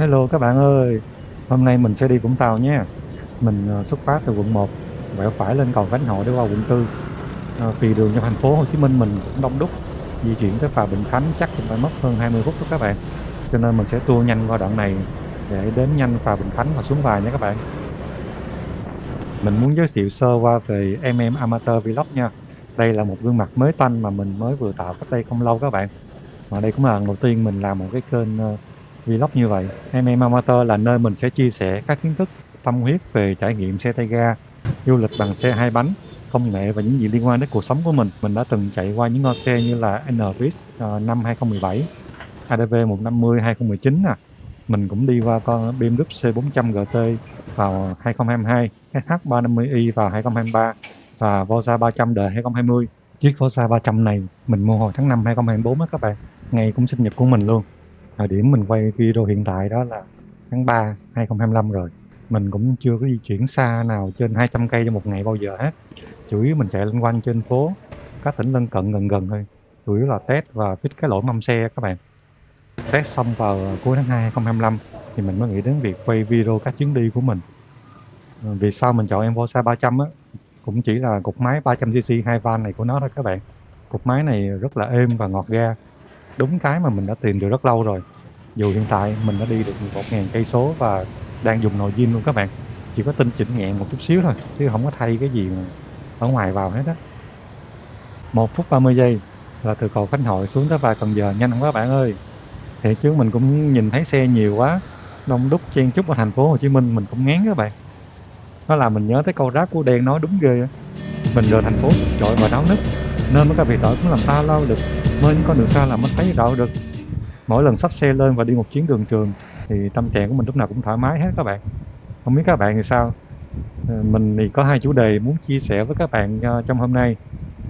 Hello các bạn ơi, hôm nay mình sẽ đi Vũng Tàu nhé. Mình xuất phát từ quận 1, quẹo phải lên cầu Khánh Hội để qua quận 4. Vì đường trong thành phố Hồ Chí Minh mình cũng đông đúc, di chuyển tới phà Bình Khánh chắc cũng phải mất hơn 20 phút đó các bạn. Cho nên mình sẽ tua nhanh qua đoạn này để đến nhanh phà Bình Khánh và xuống phà nha các bạn. Mình muốn giới thiệu sơ qua về Amateur Vlog nha. Đây là một gương mặt mới toanh mà mình mới vừa tạo cách đây không lâu các bạn. Và đây cũng là lần đầu tiên mình làm một cái kênh vlog như vậy. Amateur là nơi mình sẽ chia sẻ các kiến thức, tâm huyết về trải nghiệm xe tay ga, du lịch bằng xe hai bánh, công nghệ và những gì liên quan đến cuộc sống của mình. Mình đã từng chạy qua những con xe như là NVIS năm 2017, ADV 150 2019 nè. Mình cũng đi qua con BMW C400 GT vào 2022, SH350i vào 2023 và Forza 300 đời 2020. Chiếc Forza 300 này mình mua hồi tháng 5 2024 á các bạn, ngày cũng sinh nhật của mình luôn. Thời điểm mình quay video hiện tại đó là tháng 3 2025 rồi. Mình cũng chưa có di chuyển xa nào trên 200 cây trong một ngày bao giờ hết. Chủ yếu mình chạy loanh quanh trên phố, các tỉnh lân cận gần gần thôi. Chủ yếu là test và fix cái lỗi mâm xe các bạn. Test xong vào cuối tháng 2 2025 thì mình mới nghĩ đến việc quay video các chuyến đi của mình. Vì sao mình chọn Forza 300 á, cũng chỉ là cục máy 300cc hai van này của nó thôi các bạn. Cục máy này rất là êm và ngọt ga, đúng cái mà mình đã tìm được rất lâu rồi. Dù hiện tại mình đã đi được 11.000 cây số và đang dùng nồi zin luôn các bạn. Chỉ có tinh chỉnh nhẹ một chút xíu thôi, chứ không có thay cái gì mà ở ngoài vào hết á. 1 phút 30 giây là từ cầu Khánh Hội xuống tới phà Cần Giờ, nhanh không các bạn ơi. Thiệt chứ mình cũng nhìn thấy xe nhiều quá, đông đúc chen chúc ở thành phố Hồ Chí Minh mình cũng ngán các bạn. Nó làm mình nhớ tới câu rap của Đen nói đúng ghê á. Mình rời thành phố chật chội và náo nức, nên mấy cái việc đợi cũng làm ta lao lực, mới những con đường xa làm mới thấy rõ được. Mỗi lần xách xe lên và đi một chuyến đường trường thì tâm trạng của mình lúc nào cũng thoải mái hết các bạn. Không biết các bạn thì sao? Mình thì có hai chủ đề muốn chia sẻ với các bạn trong hôm nay.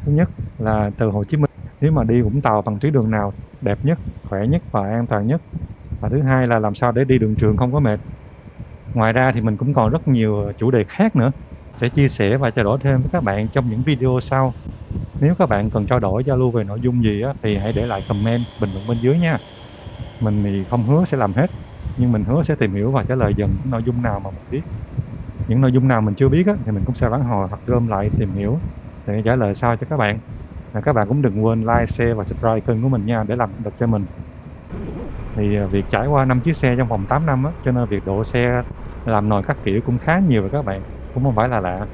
Thứ nhất là từ Hồ Chí Minh, nếu mà đi Vũng Tàu bằng tuyến đường nào đẹp nhất, khỏe nhất và an toàn nhất. Và thứ hai là làm sao để đi đường trường không có mệt. Ngoài ra thì mình cũng còn rất nhiều chủ đề khác nữa, sẽ chia sẻ và trao đổi thêm với các bạn trong những video sau. Nếu các bạn cần trao đổi giao lưu về nội dung gì á, thì hãy để lại comment, bình luận bên dưới nha. Mình thì không hứa sẽ làm hết, nhưng mình hứa sẽ tìm hiểu và trả lời dần những nội dung nào mà mình biết. Những nội dung nào mình chưa biết á, thì mình cũng sẽ phản hồi hoặc gom lại tìm hiểu để trả lời sau cho các bạn. Và các bạn cũng đừng quên like, share và subscribe kênh của mình nha, để làm động lực cho mình. Thì việc trải qua 5 chiếc xe trong vòng 8 năm á, cho nên việc độ xe, làm nồi các kiểu cũng khá nhiều rồi các bạn, cũng không phải là lạ.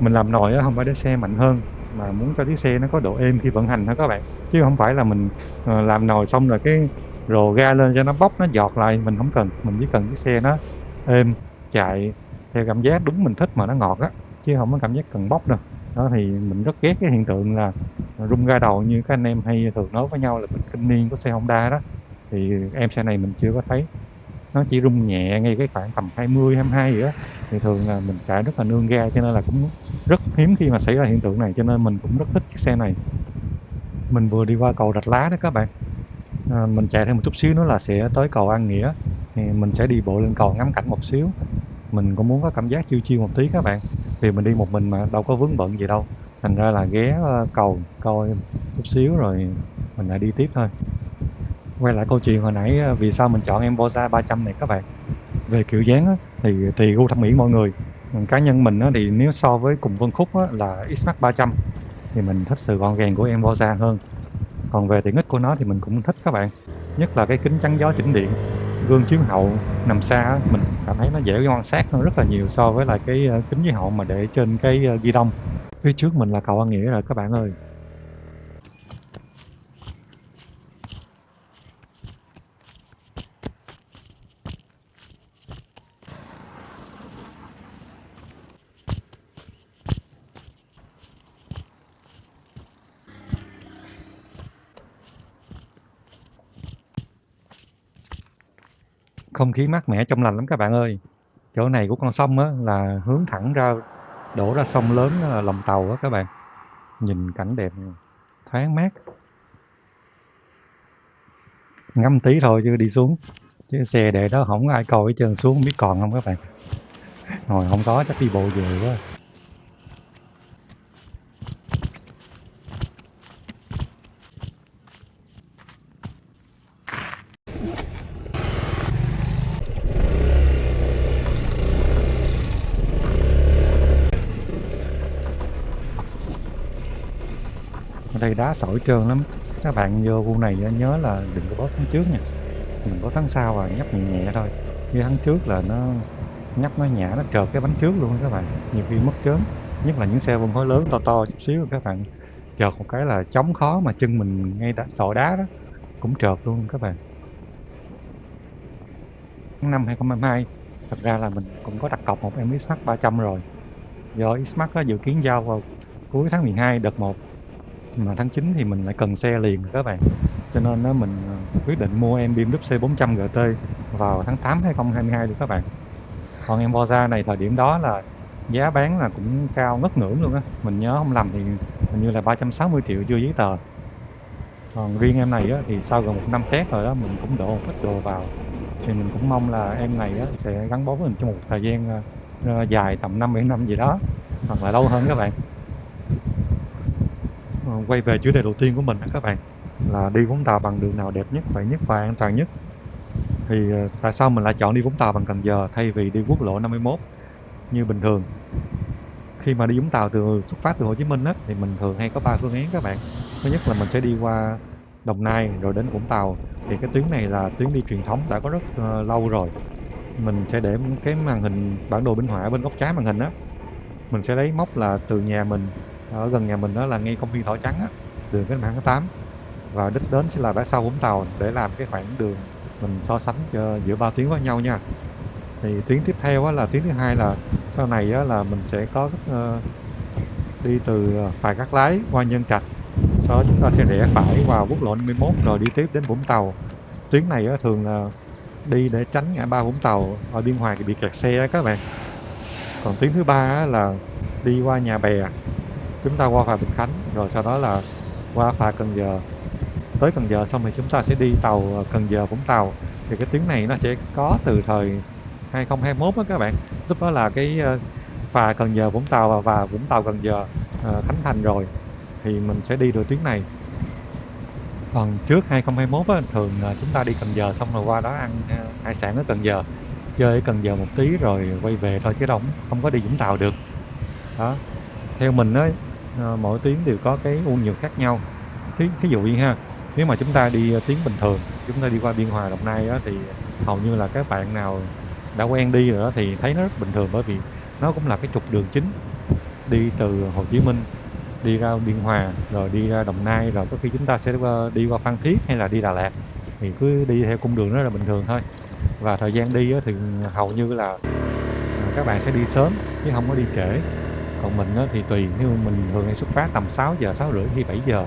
Mình làm nồi á, không phải để xe mạnh hơn, mà muốn cho chiếc xe nó có độ êm khi vận hành thôi các bạn. Chứ không phải là mình làm nồi xong rồi cái rồ ga lên cho nó bốc, nó giọt lại, mình không cần. Mình chỉ cần chiếc xe nó êm, chạy theo cảm giác đúng mình thích mà nó ngọt á, chứ không có cảm giác cần bốc đâu. Đó, thì mình rất ghét cái hiện tượng là rung ga đầu như các anh em hay thường nói với nhau là bệnh kinh niên của xe Honda đó. Thì em xe này mình chưa có thấy, nó chỉ rung nhẹ ngay cái khoảng tầm 20, 22 gì đó. Thì thường là mình chạy rất là nương ga, cho nên là cũng rất hiếm khi mà xảy ra hiện tượng này, cho nên mình cũng rất thích chiếc xe này. Mình vừa đi qua cầu Rạch Lá đó các bạn. Mình chạy thêm một chút xíu nữa là sẽ tới cầu An Nghĩa. Thì mình sẽ đi bộ lên cầu ngắm cảnh một xíu. Mình cũng muốn có cảm giác chill chill một tí các bạn. Vì mình đi một mình mà đâu có vướng bận gì đâu. Thành ra là ghé cầu coi chút xíu rồi mình lại đi tiếp thôi. Quay lại câu chuyện hồi nãy, vì sao mình chọn em Forza 300 này các bạn. Về kiểu dáng á, thì tùy gu thẩm mỹ mọi người. Cá nhân mình á, thì nếu so với cùng phân khúc á, là X-Max 300 thì mình thích sự gọn gàng của em Forza hơn. Còn về tiện ích của nó thì mình cũng thích các bạn. Nhất là cái kính chắn gió chỉnh điện, gương chiếu hậu nằm xa á, mình cảm thấy nó dễ quan sát hơn rất là nhiều so với lại cái kính chiếu hậu mà để trên cái ghi đông. Phía trước mình là cầu An Nghĩa rồi các bạn ơi. Không khí mát mẻ trong lành lắm các bạn ơi. Chỗ này của con sông á là hướng thẳng ra, đổ ra sông lớn là Lòng Tàu á các bạn. Nhìn cảnh đẹp, thoáng mát. Ngắm tí thôi chứ đi xuống, chứ xe để đó không có ai coi hết trơn, xuống không biết còn không các bạn. Hồi không có chắc đi bộ về quá. Ở đây đá sỏi trơn lắm. Các bạn vô khu này nhớ là đừng có bóp tháng trước nha. Đừng có tháng sau và nhấp nhẹ nhẹ thôi. Như tháng trước là nó nhấp nó nhả nó trợt cái bánh trước luôn các bạn. Nhiều khi mất chớm. Nhất là những xe phân khối lớn to to chút xíu các bạn. Trợt một cái là chống khó mà chân mình ngay sỏi đá đó cũng trợt luôn các bạn. Tháng 5 2022 thật ra là mình cũng có đặt cọc một em X-Max 300 rồi. Do X-Max dự kiến giao vào cuối tháng 12 đợt 1, mà tháng 9 thì mình lại cần xe liền các bạn, cho nên mình quyết định mua em BMW C400 GT vào tháng 8 2022 được các bạn. Còn em Forza này thời điểm đó là giá bán là cũng cao ngất ngưỡng luôn á, mình nhớ không lầm thì hình như là 360 triệu chưa giấy tờ. Còn riêng em này á, thì sau gần 1 năm test rồi đó, mình cũng đổ một ít đồ vào, thì mình cũng mong là em này á, sẽ gắn bó với mình trong một thời gian dài tầm 5-7 năm gì đó, hoặc là lâu hơn các bạn. Quay về chủ đề đầu tiên của mình các bạn, là đi Vũng Tàu bằng đường nào đẹp nhất, khỏe nhất và an toàn nhất. Thì tại sao mình lại chọn đi Vũng Tàu bằng Cần Giờ thay vì đi quốc lộ 51 như bình thường? Khi mà đi Vũng Tàu xuất phát từ Hồ Chí Minh á, thì mình thường hay có 3 phương án các bạn. Thứ nhất là mình sẽ đi qua Đồng Nai rồi đến Vũng Tàu. Thì cái tuyến này là tuyến đi truyền thống đã có rất lâu rồi. Mình sẽ để cái màn hình bản đồ minh họa ở bên góc trái màn hình á. Mình sẽ lấy mốc là từ nhà mình, ở gần nhà mình đó là ngay công viên Thỏ Trắng á, đường Cách Mạng tháng 8, và đích đến sẽ là bãi sau Vũng Tàu, để làm cái khoảng đường mình so sánh giữa ba tuyến với nhau nha. Thì tuyến tiếp theo á, là tuyến thứ hai, là sau này á, là mình sẽ có đi từ Phà Cát Lái qua Nhân Trạch, sau đó chúng ta sẽ rẽ phải vào quốc lộ 51 rồi đi tiếp đến Vũng Tàu. Tuyến này á, thường là đi để tránh ngã ba Vũng Tàu ở Biên Hòa thì bị kẹt xe á các bạn. Còn tuyến thứ ba á, là đi qua Nhà Bè, chúng ta qua phà Bình Khánh rồi sau đó là qua phà Cần Giờ, tới Cần Giờ xong thì chúng ta sẽ đi tàu Cần Giờ Vũng Tàu. Thì cái tuyến này nó sẽ có từ thời 2021 đó các bạn, lúc đó là cái phà Cần Giờ Vũng Tàu và Vũng Tàu Cần Giờ khánh thành rồi, thì mình sẽ đi được tuyến này. Còn trước 2021 á, thường chúng ta đi Cần Giờ xong rồi qua đó ăn hải sản ở Cần Giờ, chơi ở Cần Giờ một tí rồi quay về thôi, chứ đâu không có đi Vũng Tàu được. Đó, theo mình á, mỗi tuyến đều có cái ưu nhược khác nhau. Thí dụ như ha, nếu mà chúng ta đi tuyến bình thường, chúng ta đi qua Biên Hòa Đồng Nai á, thì hầu như là các bạn nào đã quen đi rồi đó thì thấy nó rất bình thường, bởi vì nó cũng là cái trục đường chính đi từ Hồ Chí Minh đi ra Biên Hòa rồi đi ra Đồng Nai, rồi có khi chúng ta sẽ đi qua Phan Thiết hay là đi Đà Lạt, thì cứ đi theo cung đường đó là bình thường thôi. Và thời gian đi á, thì hầu như là các bạn sẽ đi sớm chứ không có đi trễ. Còn mình á, thì tùy, nếu mình thường hay xuất phát tầm 6 giờ, 6 rưỡi hay 7 giờ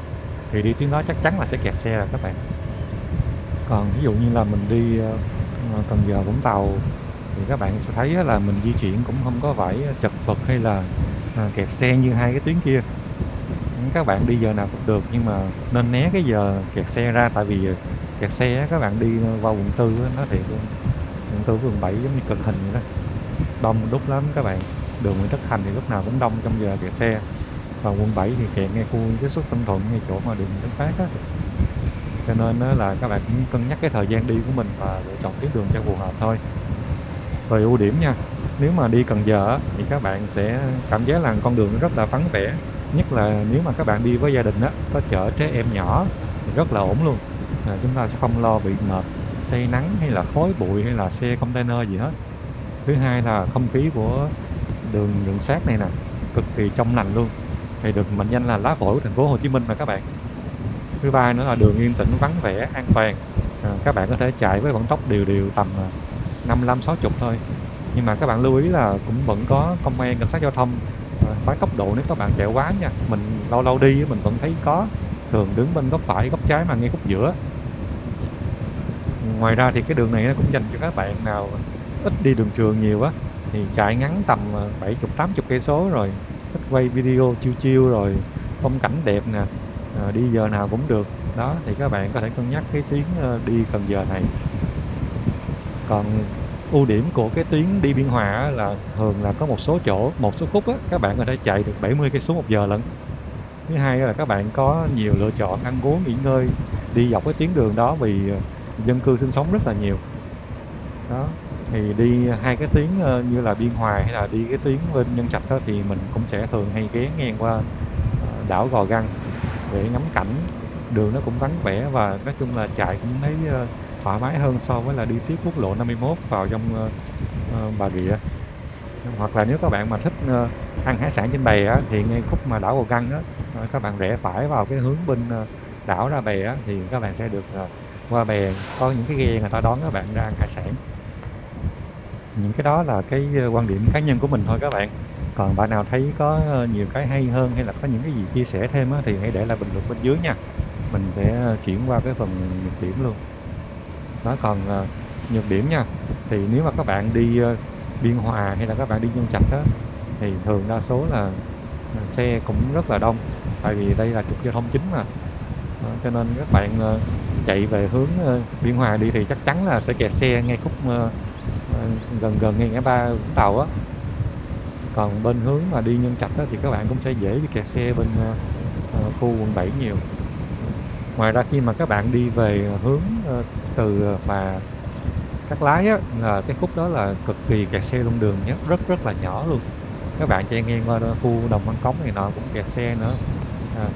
thì đi tuyến đó chắc chắn là sẽ kẹt xe rồi các bạn. Còn ví dụ như là mình đi Cần Giờ Vũng Tàu thì các bạn sẽ thấy là mình di chuyển cũng không có phải chật vật hay là kẹt xe như hai cái tuyến kia. Các bạn đi giờ nào cũng được, nhưng mà nên né cái giờ kẹt xe ra, tại vì kẹt xe các bạn đi qua quận 4 nó thiệt luôn. Quận 4 quận 7 giống như cực hình vậy đó, đông đúc lắm các bạn. Đường Nguyễn Tất Thành thì lúc nào cũng đông trong giờ kẹt xe, còn quận 7 thì kẹt ngay khu cái xuất Tân Thuận, ngay chỗ mà đường Tấn Phát á. Cho nên là các bạn cũng cân nhắc cái thời gian đi của mình và lựa chọn tuyến đường cho phù hợp thôi. Về ưu điểm nha, nếu mà đi Cần Giờ thì các bạn sẽ cảm giác là con đường nó rất là vắng vẻ, nhất là nếu mà các bạn đi với gia đình á, có chở trẻ em nhỏ thì rất là ổn luôn. Chúng ta sẽ không lo bị ngợp say nắng hay là khói bụi hay là xe container gì hết. Thứ hai là không khí của đường sắt này nè cực kỳ trong lành luôn, thì được mệnh danh là lá phổi của thành phố Hồ Chí Minh mà các bạn. Thứ ba nữa là đường yên tĩnh, vắng vẻ, an toàn. Các bạn có thể chạy với vận tốc đều đều tầm 55-60 thôi, nhưng mà các bạn lưu ý là cũng vẫn có công an cảnh sát giao thông phán tốc độ nếu các bạn chạy quá nha. Mình lâu lâu đi mình vẫn thấy có, thường đứng bên góc phải góc trái mà ngay khúc giữa. Ngoài ra thì cái đường này nó cũng dành cho các bạn nào ít đi đường trường nhiều á, thì chạy ngắn tầm 70-80 cây số rồi thích quay video chill chill rồi phong cảnh đẹp nè, đi giờ nào cũng được. Đó thì các bạn có thể cân nhắc cái tuyến đi Cần Giờ này. Còn ưu điểm của cái tuyến đi Biên Hòa là thường là có một số khúc á, các bạn có thể chạy được 70 cây số một giờ lận. Thứ hai là các bạn có nhiều lựa chọn ăn uống nghỉ ngơi đi dọc cái tuyến đường đó, vì dân cư sinh sống rất là nhiều. Đó thì đi hai cái tuyến như là Biên Hòa hay là đi cái tuyến bên Nhân Trạch đó, thì mình cũng sẽ thường hay ghé ngang qua đảo Gò Găng. để ngắm cảnh. Đường nó cũng vắng vẻ và nói chung là chạy cũng thấy thoải mái hơn so với là đi tiếp quốc lộ 51 vào trong Bà Rịa. Hoặc là nếu các bạn mà thích ăn hải sản trên bè á, thì ngay khúc mà đảo Gò Găng á, các bạn rẽ phải vào cái hướng bên đảo ra bè á, thì các bạn sẽ được qua bè, có những cái ghe người ta đón các bạn ra ăn hải sản. Những cái đó là cái quan điểm cá nhân của mình thôi các bạn. Còn bạn nào thấy có nhiều cái hay hơn hay là có những cái gì chia sẻ thêm á, thì hãy để lại bình luận bên dưới nha. Mình sẽ chuyển qua cái phần nhược điểm luôn. Đó, còn nhược điểm nha, thì nếu mà các bạn đi Biên Hòa hay là các bạn đi Nhân Trạch á, thì thường đa số là xe cũng rất là đông, tại vì đây là trục giao thông chính mà. Cho nên các bạn chạy về hướng Biên Hòa đi thì chắc chắn là sẽ kẹt xe ngay khúc gần gần ngay ngã ba Vũng Tàu á. Còn bên hướng mà đi Nhân Trạch á, thì các bạn cũng sẽ dễ bị kẹt xe bên khu quận 7 nhiều. Ngoài ra khi mà các bạn đi về hướng từ phà Cát Lái á, là cái khúc đó là cực kỳ kẹt xe luôn, đường nhé, rất rất là nhỏ luôn. Các bạn chạy ngang qua khu Đồng Văn Cống này nọ cũng kẹt xe nữa.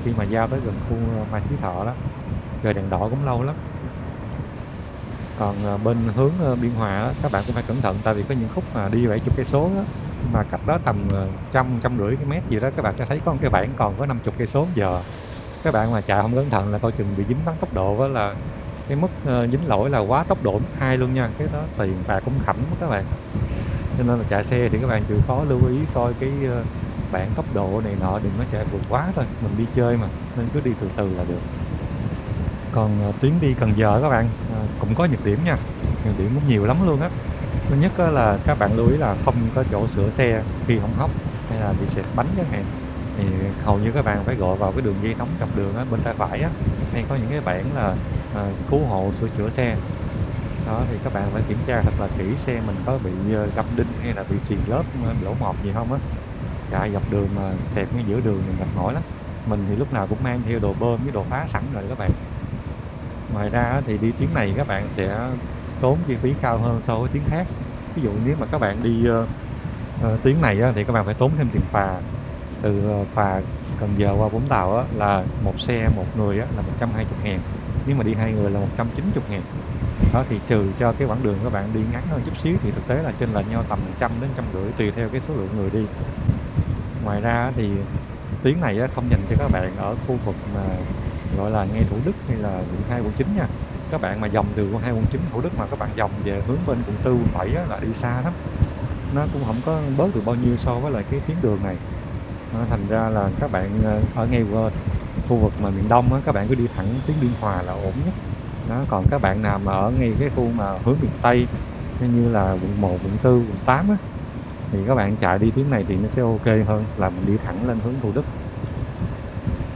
Khi mà giao tới gần khu Mai Chí Thọ đó, trời đèn đỏ cũng lâu lắm. Còn bên hướng Biên Hòa á, các bạn cũng phải cẩn thận, tại vì có những khúc mà đi 70 cây số á, mà cách đó tầm 150 cái mét gì đó, các bạn sẽ thấy có một cái bảng còn có 50 cây số giờ. Các bạn mà chạy không cẩn thận là coi chừng bị dính bắn tốc độ á, là cái mức dính lỗi là quá tốc độ mức 2 luôn nha, cái đó tiền phạt cũng khẩm các bạn. Cho nên là chạy xe thì các bạn chịu khó lưu ý coi cái bảng tốc độ này nọ, đừng có chạy vượt quá thôi, mình đi chơi mà, nên cứ đi từ từ là được. Còn tuyến đi Cần Giờ các bạn cũng có nhược điểm nha, nhược điểm cũng nhiều lắm luôn á. Thứ nhất là các bạn lưu ý là không có chỗ sửa xe khi hỏng hóc hay là bị xẹt bánh chẳng hạn, thì hầu như các bạn phải gọi vào cái đường dây nóng dọc đường á, bên tay phải á, hay có những cái bảng là cứu hộ sửa chữa xe. Đó thì các bạn phải kiểm tra thật là kỹ xe mình có bị găm đinh hay là bị xì lớp lỗ mọt gì không á. Chạy dọc đường mà xẹt ngay giữa đường thì mệt mỏi lắm. Mình thì lúc nào cũng mang theo đồ bơm với đồ phá sẵn rồi các bạn. Ngoài ra thì đi tuyến này các bạn sẽ tốn chi phí cao hơn so với tuyến khác. Ví dụ nếu mà các bạn đi tuyến này thì các bạn phải tốn thêm tiền phà. Từ phà Cần Giờ qua Vũng Tàu là một xe một người là 120.000, nếu mà đi hai người là 190.000. Đó thì trừ cho cái quãng đường các bạn đi ngắn hơn chút xíu thì thực tế là chênh lệch nhau tầm 100 đến 150 tùy theo cái số lượng người đi. Ngoài ra thì tuyến này không dành cho các bạn ở khu vực mà gọi là ngay Thủ Đức hay là quận 2, quận 9 nha. Các bạn mà dòng từ quận 2, quận 9, Thủ Đức mà các bạn dòng về hướng bên quận 4, quận 7 là đi xa lắm. Nó cũng không có bớt được bao nhiêu so với lại cái tuyến đường này. Thành ra là các bạn ở ngay khu vực mà miền Đông các bạn cứ đi thẳng tuyến Biên Hòa là ổn nhất. Đó, còn các bạn nào mà ở ngay cái khu mà hướng miền Tây như là quận 1, quận 4, quận 8 thì các bạn chạy đi tuyến này thì nó sẽ ok hơn là mình đi thẳng lên hướng Thủ Đức.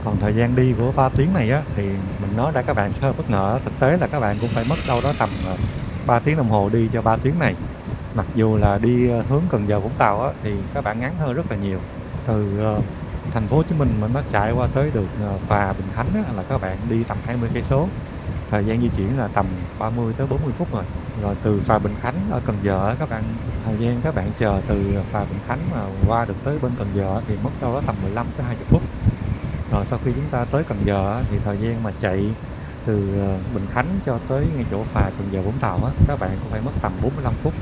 Còn thời gian đi của 3 tuyến này thì mình nói ra các bạn sẽ hơi bất ngờ, thực tế là các bạn cũng phải mất đâu đó tầm 3 tiếng đồng hồ đi cho 3 tuyến này. Mặc dù là đi hướng Cần Giờ Vũng Tàu thì các bạn ngắn hơn rất là nhiều. Từ thành phố Hồ Chí Minh mà nó chạy qua tới được phà Bình Khánh là các bạn đi tầm 20 cây số. Thời gian di chuyển là tầm 30 tới 40 phút rồi. Rồi từ phà Bình Khánh ở Cần Giờ các bạn, thời gian các bạn chờ từ phà Bình Khánh mà qua được tới bên Cần Giờ thì mất đâu đó tầm 15 tới 20 phút. Rồi sau khi chúng ta tới Cần Giờ thì thời gian mà chạy từ Bình Khánh cho tới ngay chỗ phà Cần Giờ Vũng Tàu các bạn cũng phải mất tầm 45 phút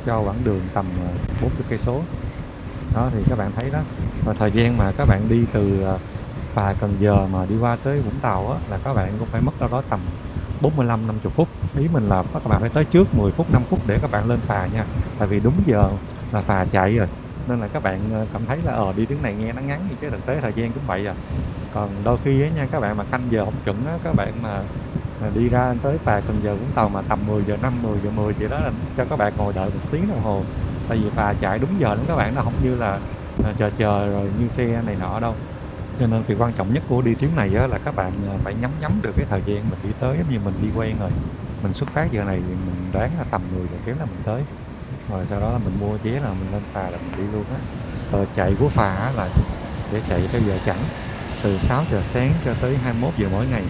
cho quãng đường tầm 40 cây số. Đó thì các bạn thấy đó. Và thời gian mà các bạn đi từ phà Cần Giờ mà đi qua tới Vũng Tàu là các bạn cũng phải mất đâu đó tầm 45 50 phút. Ý mình là các bạn phải tới trước 10 phút 5 phút để các bạn lên phà nha. Tại vì đúng giờ là phà chạy rồi. Nên là các bạn cảm thấy là đi tuyến này nghe nó ngắn chứ thực tế thời gian cũng vậy à. Còn đôi khi nha, các bạn mà canh giờ không chuẩn các bạn mà đi ra tới phà Cần Giờ Vũng Tàu mà tầm 10 giờ 5, 10 giờ 10 vậy đó là cho các bạn ngồi đợi 1 tiếng đồng hồ. Tại vì phà chạy đúng giờ lắm các bạn, nó không như là chờ rồi như xe này nọ đâu. Cho nên việc quan trọng nhất của đi tuyến này là các bạn phải nhắm được cái thời gian mình đi tới, giống như mình đi quen rồi. Mình xuất phát giờ này thì mình đoán là tầm 10 giờ kém là mình tới. Rồi sau đó là mình mua vé là mình lên phà là mình đi luôn á. Chạy của phà là sẽ chạy theo giờ chẵn từ 6 giờ sáng cho tới 21 giờ mỗi ngày.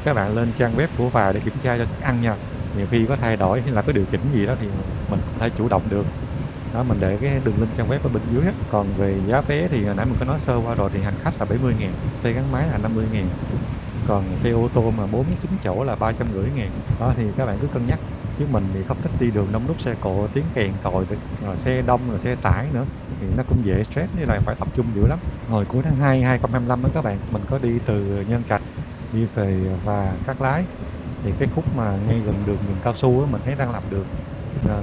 Các bạn lên trang web của phà để kiểm tra cho chắc ăn nha. Nhiều khi có thay đổi hay là có điều chỉnh gì đó thì mình có thể chủ động được. Đó, mình để cái đường link trang web ở bên dưới á. Còn về giá vé thì hồi nãy mình có nói sơ qua rồi, thì hành khách là 70.000, xe gắn máy là 50.000, còn xe ô tô mà 4 đến 9 chỗ là 350.000. Đó thì các bạn cứ cân nhắc, chứ mình thì không thích đi đường đông đúc xe cộ, tiếng kèn còi, rồi xe đông, rồi xe tải nữa, thì nó cũng dễ stress, với lại phải tập trung dữ lắm. Hồi cuối tháng 2 2025 đó các bạn, mình có đi từ Nhân Trạch đi về và Cát Lái, thì cái khúc mà ngay gần đường Nhường Cao Su á, mình thấy đang làm đường.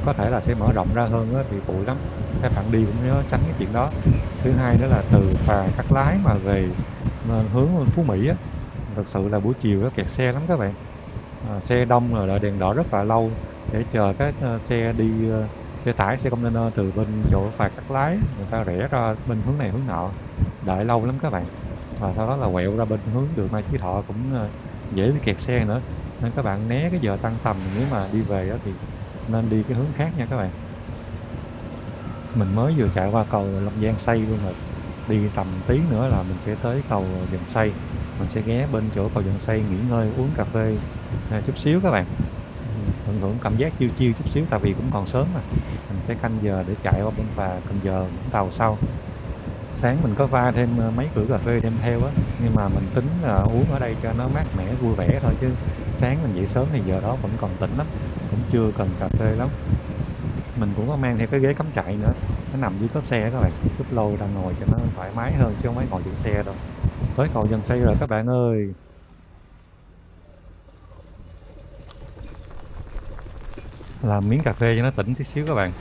Có thể là sẽ mở rộng ra hơn á, thì bụi lắm, các bạn đi cũng nhớ tránh cái chuyện đó. Thứ hai nữa là từ phà Cát Lái mà về hướng Phú Mỹ á, thật sự là buổi chiều nó kẹt xe lắm các bạn. Xe đông rồi đợi đèn đỏ rất là lâu để chờ các xe đi, xe tải, xe container từ bên chỗ phà Cát Lái người ta rẽ ra bên hướng này hướng nọ, đợi lâu lắm các bạn. Và sau đó là quẹo ra bên hướng đường Mai Chí Thọ cũng dễ bị kẹt xe nữa, nên các bạn né cái giờ tăng tầm, nếu mà đi về đó thì nên đi cái hướng khác nha các bạn. Mình mới vừa chạy qua cầu Long Giang Xây luôn rồi, đi tầm tí nữa là mình sẽ tới cầu Dần Xây. Mình sẽ ghé bên chỗ cầu Dần Xây nghỉ ngơi uống cà phê chút xíu các bạn, tận hưởng cảm giác chiêu chiêu chút xíu, tại vì cũng còn sớm mà. Mình sẽ canh giờ để chạy qua bên phà Cần Giờ Vũng Tàu sau. Sáng mình có pha thêm mấy cữ cà phê đem theo á, nhưng mà mình tính là uống ở đây cho nó mát mẻ vui vẻ thôi, chứ sáng mình dậy sớm thì giờ đó vẫn còn tỉnh lắm, cũng chưa cần cà phê lắm. Mình cũng có mang theo cái ghế cắm trại nữa, nó nằm dưới cốp xe các bạn, giúp lâu ra ngồi cho nó thoải mái hơn, chứ không phải ngồi trên xe đâu. Tới cầu Dần Xây rồi các bạn ơi. Làm miếng cà phê cho nó tỉnh tí xíu các bạn.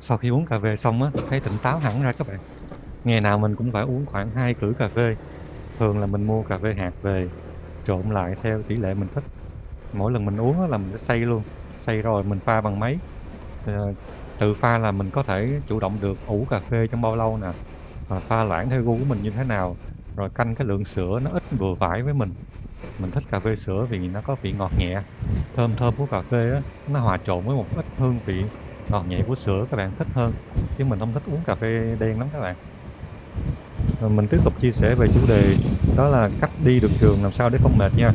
Sau khi uống cà phê xong á, thấy tỉnh táo hẳn ra các bạn. Ngày nào mình cũng phải uống khoảng 2 cữ cà phê. Thường là mình mua cà phê hạt về, trộn lại theo tỷ lệ mình thích. Mỗi lần mình uống á là mình sẽ xay luôn. Xay rồi mình pha bằng máy. Tự pha là mình có thể chủ động được ủ cà phê trong bao lâu nè, và pha loãng theo gu của mình như thế nào. Rồi canh cái lượng sữa nó ít vừa phải với mình. Mình thích cà phê sữa vì nó có vị ngọt nhẹ, thơm thơm của cà phê á, nó hòa trộn với một ít hương vị ngọt nhẹ của sữa, các bạn thích hơn. Chứ mình không thích uống cà phê đen lắm các bạn. Rồi mình tiếp tục chia sẻ về chủ đề, đó là cách đi đường trường làm sao để không mệt nha.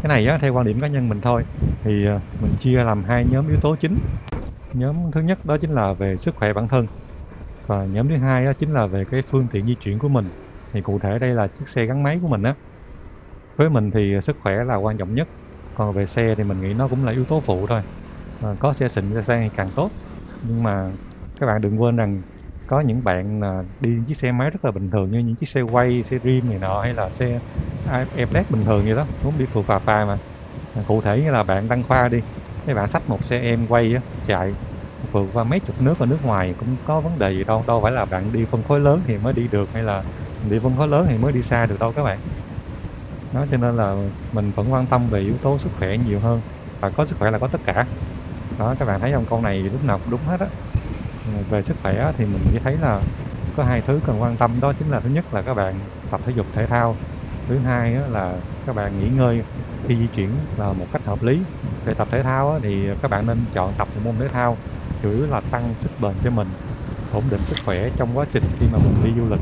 Cái này á, theo quan điểm cá nhân mình thôi, thì mình chia làm hai nhóm yếu tố chính. Nhóm thứ nhất đó chính là về sức khỏe bản thân, và nhóm thứ hai đó chính là về cái phương tiện di chuyển của mình. Thì cụ thể đây là chiếc xe gắn máy của mình á. Với mình thì sức khỏe là quan trọng nhất, còn về xe thì mình nghĩ nó cũng là yếu tố phụ thôi. Có xe xịn xe sang thì càng tốt, nhưng mà các bạn đừng quên rằng có những bạn đi chiếc xe máy rất là bình thường, như những chiếc xe quay, xe Dream này nọ, hay là xe Airblade bình thường vậy đó, muốn đi phượt phà phà mà. Cụ thể như là bạn Đăng Khoa đi, cái bạn xách một xe em quay á, chạy vượt qua mấy chục nước ở nước ngoài cũng có vấn đề gì đâu, đâu phải là bạn đi phân khối lớn thì mới đi được, hay là đi phân khối lớn thì mới đi xa được đâu các bạn. Đó, cho nên là mình vẫn quan tâm về yếu tố sức khỏe nhiều hơn, và có sức khỏe là có tất cả. Đó, các bạn thấy không, câu này lúc nào cũng đúng hết á. Về sức khỏe thì mình chỉ thấy là có hai thứ cần quan tâm, đó chính là thứ nhất là các bạn tập thể dục thể thao, thứ hai là các bạn nghỉ ngơi khi di chuyển là một cách hợp lý. Về tập thể thao thì các bạn nên chọn tập một môn thể thao chủ yếu là tăng sức bền cho mình, ổn định sức khỏe trong quá trình khi mà mình đi du lịch,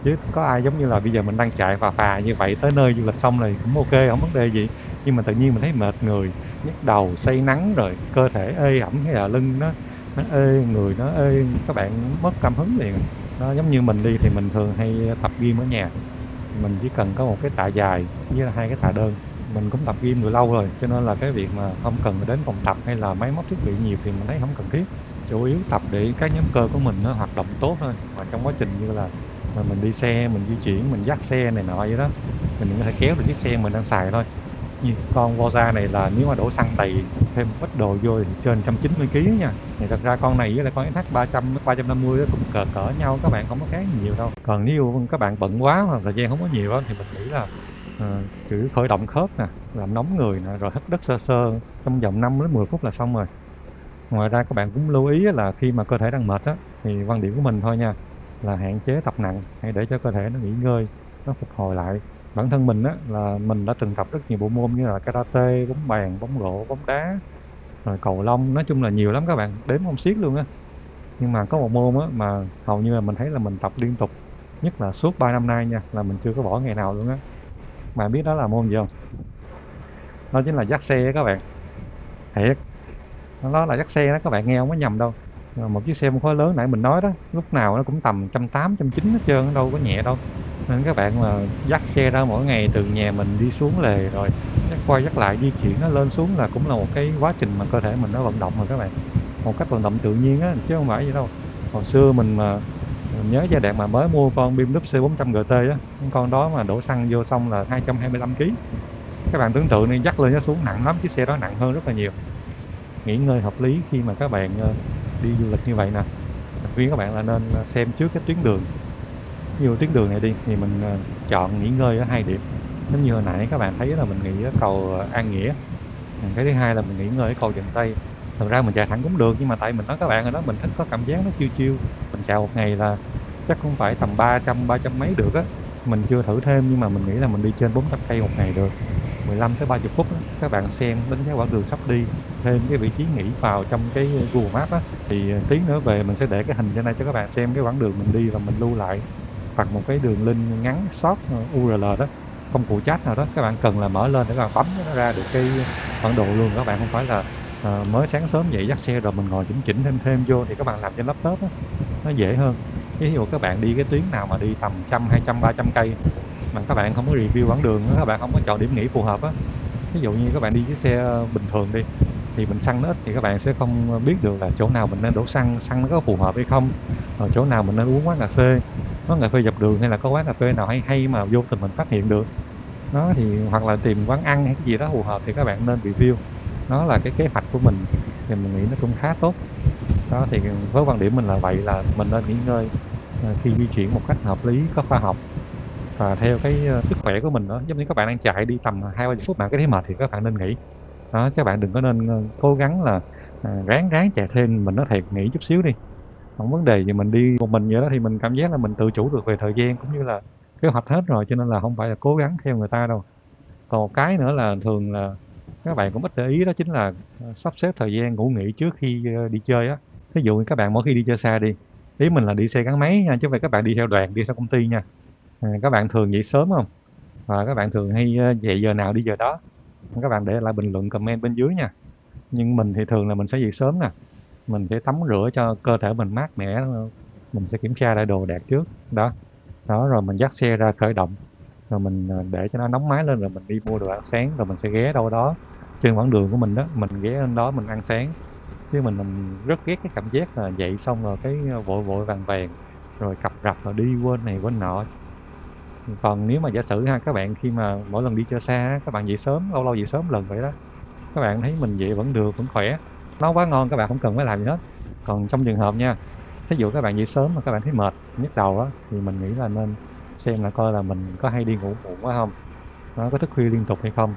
chứ có ai giống như là bây giờ mình đang chạy phà phà như vậy tới nơi du lịch xong rồi cũng ok, không vấn đề gì. Nhưng mà tự nhiên mình thấy mệt người, nhức đầu, say nắng rồi cơ thể ê ẩm hay là lưng nó ê, người nó ê, các bạn mất cảm hứng liền. Nó giống như mình đi thì mình thường hay tập gym ở nhà, mình chỉ cần có một cái tạ dài với là 2 cái tạ đơn. Mình cũng tập gym từ lâu rồi, cho nên là cái việc mà không cần đến phòng tập hay là máy móc thiết bị nhiều thì mình thấy không cần thiết. Chủ yếu tập để các nhóm cơ của mình nó hoạt động tốt thôi. Mà trong quá trình như là mình đi xe, mình di chuyển, mình dắt xe này nọ vậy đó, mình có thể kéo được chiếc xe mình đang xài thôi. Như con Forza này là nếu mà đổ xăng đầy thêm một ít đồ vô thì trên 190 kg nha. Thì thật ra con này với lại con SH 300 350 nó cũng cỡ cỡ nhau, các bạn không có khác nhiều đâu. Còn nếu các bạn bận quá hoặc thời gian không có nhiều á thì mình nghĩ là chỉ khởi động khớp nè, làm nóng người nè, rồi hít đất sơ sơ trong vòng 5 đến 10 phút là xong rồi. Ngoài ra các bạn cũng lưu ý là khi mà cơ thể đang mệt á thì quan điểm của mình thôi nha, là hạn chế tập nặng, hãy để cho cơ thể nó nghỉ ngơi, nó phục hồi lại. Bản thân mình á là mình đã từng tập rất nhiều bộ môn như là karate, bóng bàn, bóng rổ, bóng đá, rồi cầu lông, nói chung là nhiều lắm các bạn, đếm không xiết luôn á. Nhưng mà có một môn á mà hầu như là mình thấy là mình tập liên tục, nhất là suốt 3 năm nay nha, là mình chưa có bỏ ngày nào luôn á. Bạn biết đó là môn gì không? Đó chính là dắt xe á các bạn. Thiệt, nó là dắt xe đó, các bạn nghe không có nhầm đâu. Một chiếc xe phân khối lớn nãy mình nói đó, lúc nào nó cũng tầm 180, 190 hết trơn, đâu có nhẹ đâu. Nên các bạn mà dắt xe ra mỗi ngày từ nhà mình đi xuống lề rồi dắt quay dắt lại di chuyển nó lên xuống là cũng là một cái quá trình mà cơ thể mình nó vận động rồi các bạn. Một cách vận động tự nhiên á, chứ không phải vậy đâu. Hồi xưa mình nhớ giai đoạn mà mới mua con BMW C400 GT á, con đó mà đổ xăng vô xong là 225 kg. Các bạn tưởng tượng đi, dắt lên nó xuống nặng lắm, chiếc xe đó nặng hơn rất là nhiều. Nghỉ ngơi hợp lý khi mà các bạn đi du lịch như vậy nè, mình khuyên các bạn là nên xem trước cái tuyến đường. Ví dụ tuyến đường này đi thì mình chọn nghỉ ngơi ở 2 điểm, giống như hồi nãy các bạn thấy là mình nghỉ ở cầu An Nghĩa. Cái thứ hai là mình nghỉ ngơi ở cầu Dần Tây. Thật ra mình chạy thẳng cũng được, nhưng mà tại mình nói các bạn rồi đó, mình thích có cảm giác nó chill chill. Mình chạy một ngày là chắc cũng phải tầm 300 mấy được á. Mình chưa thử thêm nhưng mà mình nghĩ là mình đi trên 400 cây một ngày được. 15 tới 30 phút á, các bạn xem đánh giá quãng đường sắp đi, thêm cái vị trí nghỉ vào trong cái Google Maps á, thì tí nữa về mình sẽ để cái hình trên đây cho các bạn xem cái quãng đường mình đi và mình lưu lại, hoặc một cái đường link ngắn short URL đó, công cụ chat nào đó các bạn cần là mở lên để các bạn bấm nó ra được cái bản đồ luôn. Các bạn không phải là mới sáng sớm dậy dắt xe rồi mình ngồi chỉnh chỉnh thêm vô, thì các bạn làm trên laptop á, nó dễ hơn. Ví dụ các bạn đi cái tuyến nào mà đi tầm 100, 200, 300 cây mà các bạn không có review quãng đường, các bạn không có chọn điểm nghỉ phù hợp á, ví dụ như các bạn đi chiếc xe bình thường đi thì mình xăng nó ít thì các bạn sẽ không biết được là chỗ nào mình nên đổ xăng, xăng nó có phù hợp hay không, rồi chỗ nào mình nên uống quán cà phê, quán cà phê dọc đường hay là có quán cà phê nào hay hay mà vô tình mình phát hiện được đó, thì hoặc là tìm quán ăn hay cái gì đó phù hợp thì các bạn nên review. Nó là cái kế hoạch của mình thì mình nghĩ nó cũng khá tốt đó. Thì với quan điểm mình là vậy, là mình nên nghỉ ngơi khi di chuyển một cách hợp lý, có khoa học và theo cái sức khỏe của mình đó. Giống như các bạn đang chạy đi tầm 20-30 phút mà cái thấy mệt thì các bạn nên nghỉ đó. Các bạn đừng có nên cố gắng là ráng ráng chạy thêm, mình nói thiệt, nghỉ chút xíu đi, không vấn đề gì. Mình đi một mình vậy đó thì mình cảm giác là mình tự chủ được về thời gian cũng như là kế hoạch hết rồi, cho nên là không phải là cố gắng theo người ta đâu. Còn một cái nữa là thường là các bạn cũng ít để ý, đó chính là sắp xếp thời gian ngủ nghỉ trước khi đi chơi á. Ví dụ như các bạn mỗi khi đi chơi xa đi, ý mình là đi xe gắn máy nha, chứ không phải các bạn đi theo đoàn, đi theo công ty nha. Các bạn thường dậy sớm không? Và các bạn thường hay dậy giờ nào đi giờ đó? Các bạn để lại bình luận comment bên dưới nha. Nhưng mình thì thường là mình sẽ dậy sớm nè, mình sẽ tắm rửa cho cơ thể mình mát mẻ, mình sẽ kiểm tra lại đồ đạc trước đó. Đó, rồi mình dắt xe ra khởi động, rồi mình để cho nó nóng máy lên, rồi mình đi mua đồ ăn sáng, rồi mình sẽ ghé đâu đó trên quãng đường của mình đó, mình ghé lên đó mình ăn sáng. Chứ mình rất ghét cái cảm giác là dậy xong rồi cái vội vội vàng vàng rồi cập rập rồi đi quên này quên nọ. Còn nếu mà giả sử ha, các bạn khi mà mỗi lần đi chơi xa á, các bạn dậy sớm, lâu lâu dậy sớm lần vậy đó, các bạn thấy mình dậy vẫn được, vẫn khỏe, nó quá ngon, các bạn không cần phải làm gì hết. Còn trong trường hợp nha, thí dụ các bạn dậy sớm mà các bạn thấy mệt, nhức đầu á, thì mình nghĩ là nên xem là coi là mình có hay đi ngủ muộn quá không, nó có thức khuya liên tục hay không,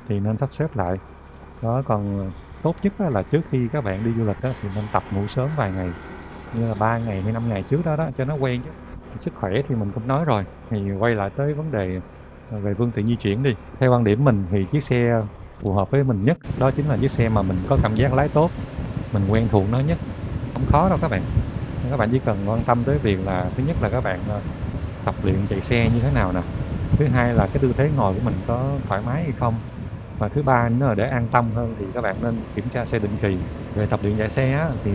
thì nên sắp xếp lại. Đó, còn tốt nhất á là trước khi các bạn đi du lịch á, thì nên tập ngủ sớm vài ngày, như là 3 ngày hay 5 ngày trước đó đó, cho nó quen chứ. Sức khỏe thì mình cũng nói rồi, thì quay lại tới vấn đề về phương tiện di chuyển đi. Theo quan điểm mình thì chiếc xe phù hợp với mình nhất đó chính là chiếc xe mà mình có cảm giác lái tốt, mình quen thuộc nó nhất, không khó đâu các bạn. Các bạn chỉ cần quan tâm tới việc là thứ nhất là các bạn tập luyện chạy xe như thế nào nè, thứ hai là cái tư thế ngồi của mình có thoải mái hay không, và thứ ba nữa là để an tâm hơn thì các bạn nên kiểm tra xe định kỳ. Về tập luyện chạy xe á, thì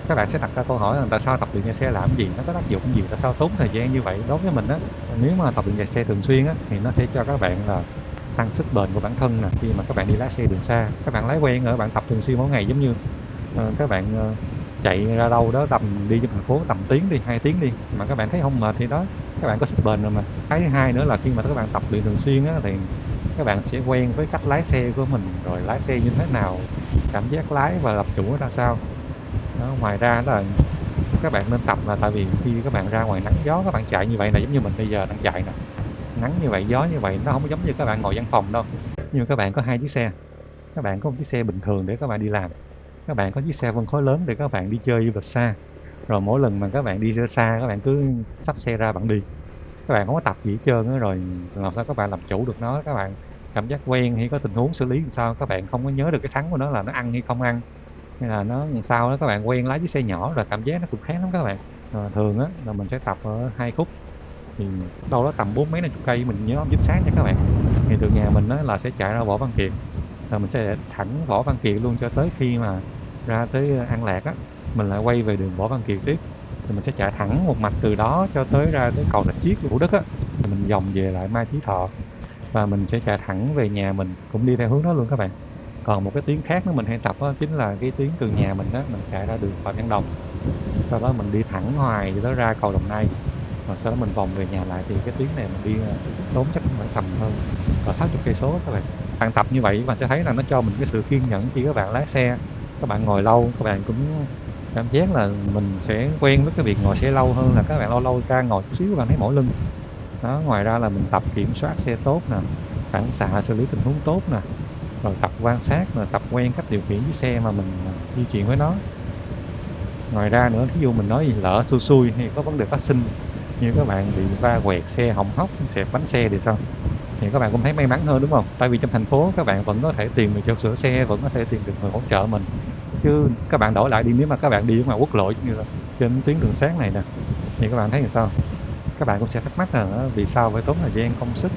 các bạn sẽ đặt ra câu hỏi là tại sao tập luyện chạy xe làm gì, nó có tác dụng gì, tại sao tốn thời gian như vậy. Đối với mình á, nếu mà tập luyện chạy xe thường xuyên á, thì nó sẽ cho các bạn là tăng sức bền của bản thân nè. Khi mà các bạn đi lái xe đường xa, các bạn lái quen rồi, bạn tập thường xuyên mỗi ngày, giống như các bạn chạy ra đâu đó tầm đi trong thành phố tầm tiếng đi, 2 tiếng đi, mà các bạn thấy không mệt thì đó, các bạn có sức bền rồi mà. Cái thứ hai nữa là khi mà các bạn tập luyện thường xuyên á, thì các bạn sẽ quen với cách lái xe của mình, rồi lái xe như thế nào, cảm giác lái và làm chủ nó ra sao. Đó, ngoài ra đó là các bạn nên tập là tại vì khi các bạn ra ngoài nắng gió, các bạn chạy như vậy là giống như mình bây giờ đang chạy nè, nắng như vậy, gió như vậy, nó không có giống như các bạn ngồi văn phòng đâu. Nhưng mà các bạn có 2 chiếc xe, các bạn có một chiếc xe bình thường để các bạn đi làm, các bạn có chiếc xe phân khối lớn để các bạn đi chơi du lịch xa. Rồi mỗi lần mà các bạn đi xa, các bạn cứ xách xe ra bạn đi, các bạn không có tập gì hết trơn á, rồi làm sao các bạn làm chủ được nó, các bạn cảm giác quen hay có tình huống xử lý làm sao, các bạn không có nhớ được cái thắng của nó là nó ăn hay không ăn, hay là nó làm sao đó, các bạn quen lái chiếc xe nhỏ rồi cảm giác nó cũng khác lắm các bạn. Thường á là mình sẽ tập ở 2 khúc, thì đâu đó tầm bốn mấy 50 cây, mình nhớ hông chính xác nha các bạn. Thì từ nhà mình á là sẽ chạy ra Võ Văn Kiệt, rồi mình sẽ để thẳng Võ Văn Kiệt luôn cho tới khi mà ra tới An Lạc á, mình lại quay về đường Võ Văn Kiệt tiếp. Thì mình sẽ chạy thẳng một mạch từ đó cho tới ra tới cầu Rạch Chiếc, Thủ Đức á, rồi mình vòng về lại Mai Chí Thọ và mình sẽ chạy thẳng về nhà mình, cũng đi theo hướng đó luôn các bạn. Còn một cái tuyến khác nữa mình hay tập á, chính là cái tuyến từ nhà mình á, mình chạy ra đường Phạm Văn Đồng, sau đó mình đi thẳng hoài cho tới ra cầu Đồng Nai, rồi sau đó mình vòng về nhà lại. Thì cái tuyến này mình đi tốn chắc cũng phải tầm hơn 60 cây số các bạn. Bạn tập như vậy các bạn sẽ thấy là nó cho mình cái sự kiên nhẫn khi các bạn lái xe, các bạn ngồi lâu, các bạn cũng cảm giác là mình sẽ quen với cái việc ngồi xe lâu hơn là các bạn lâu lâu ra ngồi chút xíu các bạn thấy mỏi lưng. Đó, ngoài ra là mình tập kiểm soát xe tốt nè, phản xạ xử lý tình huống tốt nè, rồi tập quan sát, rồi tập quen cách điều khiển chiếc xe mà mình di chuyển với nó. Ngoài ra nữa, thí dụ mình nói gì lỡ xui xui hay có vấn đề phát sinh như các bạn bị va quẹt, xe hỏng hóc, xẹp bánh xe thì sao? Thì các bạn cũng thấy may mắn hơn, đúng không? Tại vì trong thành phố các bạn vẫn có thể tìm được chỗ sửa xe, vẫn có thể tìm được người hỗ trợ mình. Chứ các bạn đổi lại đi, nếu mà các bạn đi ở ngoài quốc lộ giống như là trên tuyến đường sắt này nè, thì các bạn thấy làm sao? Các bạn cũng sẽ thắc mắc là vì sao phải tốn thời gian, công sức,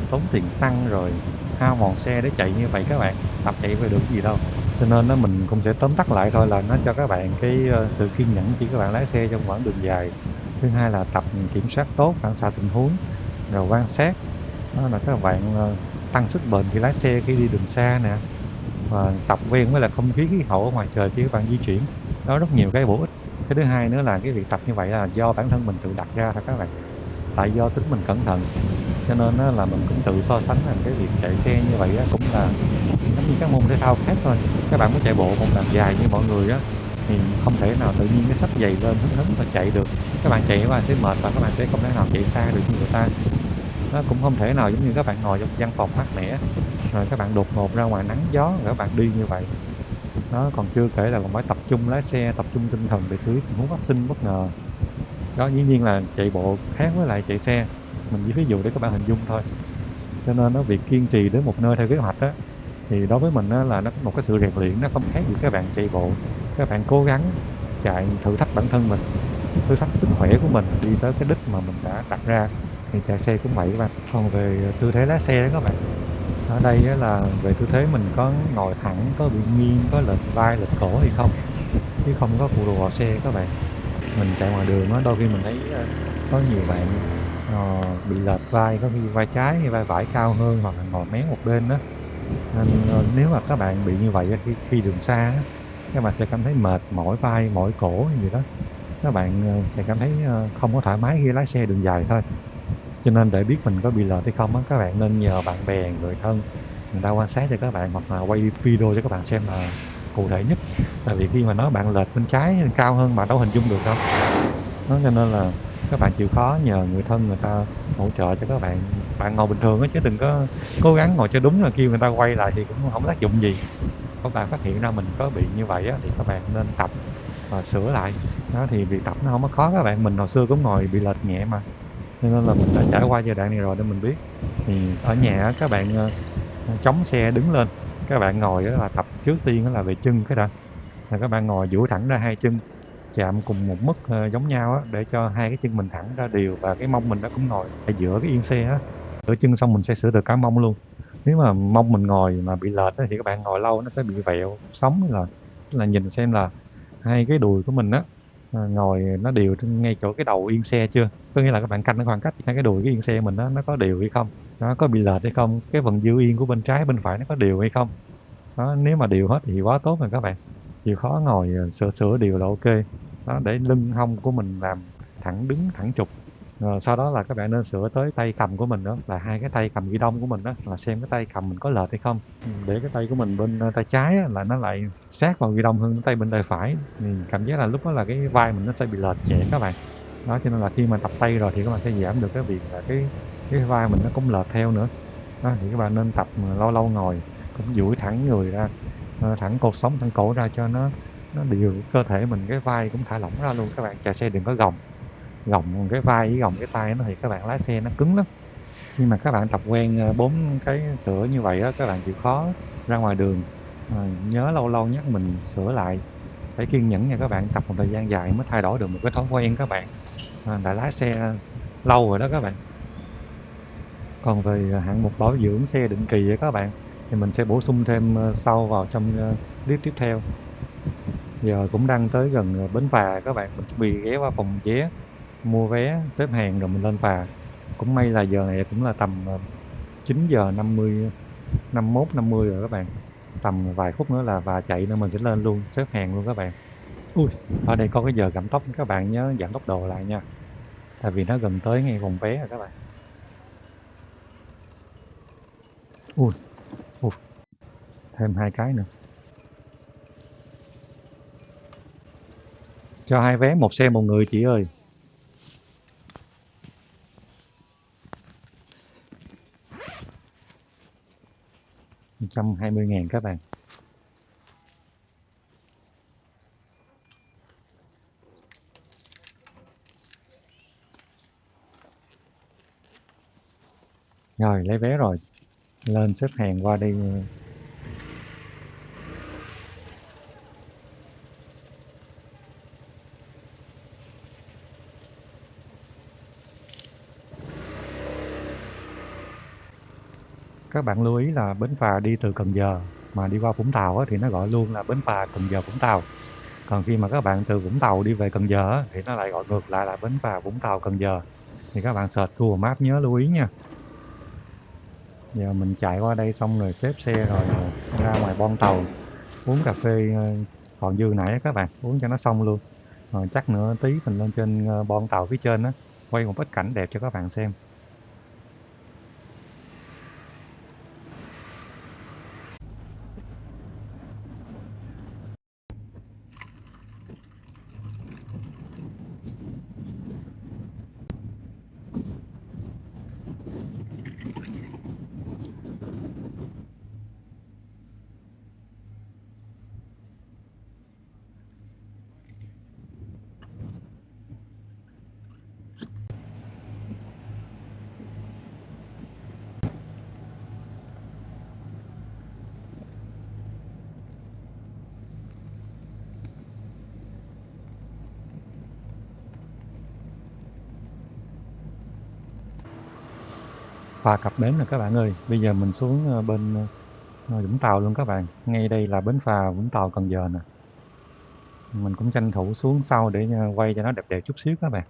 tốn tiền xăng rồi hao mòn xe để chạy như vậy các bạn, tập chạy về được cái gì đâu. Cho nên nó mình cũng sẽ tóm tắt lại thôi là nó cho các bạn cái sự kiên nhẫn khi các bạn lái xe trong quãng đường dài. Thứ hai là tập kiểm soát tốt phản xạ tình huống, rồi quan sát, đó là các bạn tăng sức bền khi lái xe khi đi đường xa nè, và tập quen với là không khí khí hậu ở ngoài trời khi các bạn di chuyển. Đó, rất nhiều cái bổ ích. Cái thứ hai nữa là cái việc tập như vậy là do bản thân mình tự đặt ra thôi các bạn, tại do tính mình cẩn thận cho nên á là mình cũng tự so sánh rằng cái việc chạy xe như vậy á cũng là giống như các môn thể thao khác thôi. Các bạn muốn chạy bộ một đoạn dài như mọi người á thì không thể nào tự nhiên cái xách giày lên hứng hứng mà chạy được. Các bạn chạy qua sẽ mệt và các bạn sẽ không thể nào chạy xa được như người ta. Nó cũng không thể nào giống như các bạn ngồi trong văn phòng mát mẻ rồi các bạn đột ngột ra ngoài nắng gió rồi các bạn đi như vậy. Nó còn chưa kể là còn phải tập trung lái xe, tập trung tinh thần để xử lý tình huống phát sinh bất ngờ. Đó, dĩ nhiên là chạy bộ khác với lại chạy xe, mình chỉ ví dụ để các bạn hình dung thôi. Cho nên nó việc kiên trì đến một nơi theo kế hoạch á, thì đối với mình á là nó có một cái sự rèn luyện, nó không khác gì các bạn chạy bộ. Các bạn cố gắng chạy thử thách bản thân mình, thử thách sức khỏe của mình đi tới cái đích mà mình đã đặt ra, thì chạy xe cũng vậy các bạn. Còn về tư thế lái xe đó các bạn, ở đây á là về tư thế mình có ngồi thẳng, có bị nghiêng, có lệch vai, lệch cổ hay không, chứ không có phụ thuộc vào xe các bạn. Mình chạy ngoài đường á, đôi khi mình thấy có nhiều bạn bị lệch vai, có khi vai trái hay vai phải cao hơn hoặc là ngồi méo một bên đó. Nên nếu mà các bạn bị như vậy á, khi đường xa á, các bạn sẽ cảm thấy mệt mỏi vai, mỏi cổ hay gì đó. Các bạn sẽ cảm thấy không có thoải mái khi lái xe đường dài thôi. Cho nên để biết mình có bị lệch hay không á, các bạn nên nhờ bạn bè, người thân người ta quan sát cho các bạn, hoặc là quay video cho các bạn xem là cụ thể nhất. Tại vì khi mà nói bạn lệch bên trái cao hơn bạn đâu hình dung được đâu. Đó, cho nên là các bạn chịu khó nhờ người thân người ta hỗ trợ cho các bạn. Bạn ngồi bình thường á, chứ đừng có cố gắng ngồi cho đúng, là kêu người ta quay lại thì cũng không có tác dụng gì. Các bạn phát hiện ra mình có bị như vậy á, thì các bạn nên tập và sửa lại. Đó, thì việc tập nó không có khó các bạn, mình hồi xưa cũng ngồi bị lệch nhẹ mà, cho nên là mình đã trải qua giai đoạn này rồi nên mình biết. Thì ở nhà á, các bạn chống xe đứng lên, các bạn ngồi á là tập trước tiên á là về chân cái đã, là các bạn ngồi duỗi thẳng ra hai chân, chạm cùng một mức giống nhau á, để cho hai cái chân mình thẳng ra đều và cái mông mình nó cũng ngồi ở giữa cái yên xe á. Sửa chân xong mình sẽ sửa được cả mông luôn. Nếu mà mông mình ngồi mà bị lệch á, thì các bạn ngồi lâu nó sẽ bị vẹo cột sống, là nhìn xem là hai cái đùi của mình á, ngồi nó đều trên ngay chỗ cái đầu yên xe chưa. Có nghĩa là các bạn canh cái khoảng cách hai cái đùi cái yên xe mình á, nó có đều hay không, nó có bị lệch hay không, cái phần dư yên của bên trái bên phải nó có đều hay không. Đó, nếu mà đều hết thì quá tốt rồi các bạn. Chịu khó ngồi sửa sửa đều là ok. Đó, để lưng hông của mình làm thẳng đứng thẳng trục. Rồi sau đó là các bạn nên sửa tới tay cầm của mình nữa, là hai cái tay cầm ghi đông của mình đó, là xem cái tay cầm mình có lệch hay không. Để cái tay của mình bên tay trái á, là nó lại sát vào ghi đông hơn tay bên tay phải, thì cảm giác là lúc đó là cái vai mình nó sẽ bị lệch nhẹ các bạn. Đó, cho nên là khi mà tập tay rồi thì các bạn sẽ giảm được cái việc là cái vai mình nó cũng lệch theo nữa. Đó, thì các bạn nên tập lâu lâu ngồi cũng duỗi thẳng người ra, thẳng cột sống, thẳng cổ ra cho nó đều cơ thể mình, cái vai cũng thả lỏng ra luôn. Các bạn chạy xe đừng có gồng, gồng cái vai với gồng cái tay nó thì các bạn lái xe nó cứng lắm. Khi mà các bạn tập quen 4 cái sửa như vậy á, các bạn chịu khó ra ngoài đường, nhớ lâu lâu nhắc mình sửa lại, phải kiên nhẫn nha các bạn, tập một thời gian dài mới thay đổi được một cái thói quen các bạn, đã lái xe lâu rồi đó các bạn. Còn về hạng mục bảo dưỡng xe định kỳ á các bạn, thì mình sẽ bổ sung thêm sau vào trong clip tiếp theo. Giờ cũng đang tới gần bến phà các bạn, mình chuẩn bị ghé qua phòng vé, mua vé, xếp hàng rồi mình lên phà. Cũng may là giờ này cũng là tầm 9:50, 51:50 rồi các bạn. Tầm vài phút nữa là phà chạy nên mình sẽ lên luôn, xếp hàng luôn các bạn. Ui, ở đây có cái giờ giảm tốc, các bạn nhớ giảm tốc độ lại nha. Tại vì nó gần tới ngay phòng vé rồi các bạn. Ui, ui, thêm hai cái nữa. Cho hai vé một xe một người chị ơi. 120.000 các bạn. Rồi lấy vé rồi, lên xếp hàng qua đây. Các bạn lưu ý là bến phà đi từ Cần Giờ mà đi qua Vũng Tàu á, thì nó gọi luôn là bến phà Cần Giờ Vũng Tàu. Còn khi mà các bạn từ Vũng Tàu đi về Cần Giờ á, thì nó lại gọi ngược lại là bến phà Vũng Tàu Cần Giờ. Thì các bạn search Google Maps nhớ lưu ý nha. Giờ mình chạy qua đây xong rồi xếp xe rồi ra ngoài bon tàu uống cà phê còn dư nãy á các bạn, uống cho nó xong luôn. Rồi chắc nữa tí mình lên trên bon tàu phía trên á, quay một bức cảnh đẹp cho các bạn xem. Phà cập bến rồi các bạn ơi, bây giờ mình xuống bên Vũng Tàu luôn các bạn. Ngay đây là bến phà Vũng Tàu Cần Giờ nè. Mình cũng tranh thủ xuống sau để quay cho nó đẹp đẹp chút xíu các bạn.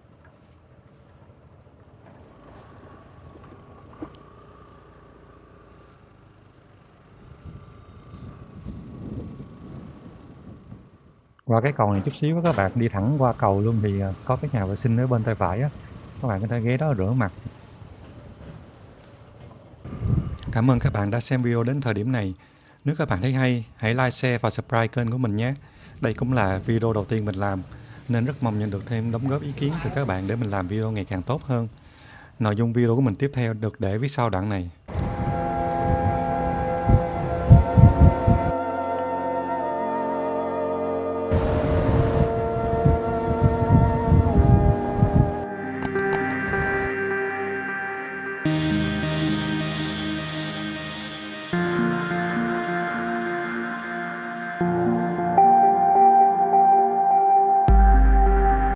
Qua cái cầu này chút xíu các bạn, đi thẳng qua cầu luôn thì có cái nhà vệ sinh ở bên tay phải á. Các bạn có thể ghé đó rửa mặt. Cảm ơn các bạn đã xem video đến thời điểm này. Nếu các bạn thấy hay, hãy like, share và subscribe kênh của mình nhé. Đây cũng là video đầu tiên mình làm, nên rất mong nhận được thêm đóng góp ý kiến từ các bạn để mình làm video ngày càng tốt hơn. Nội dung video của mình tiếp theo được để phía sau đoạn này.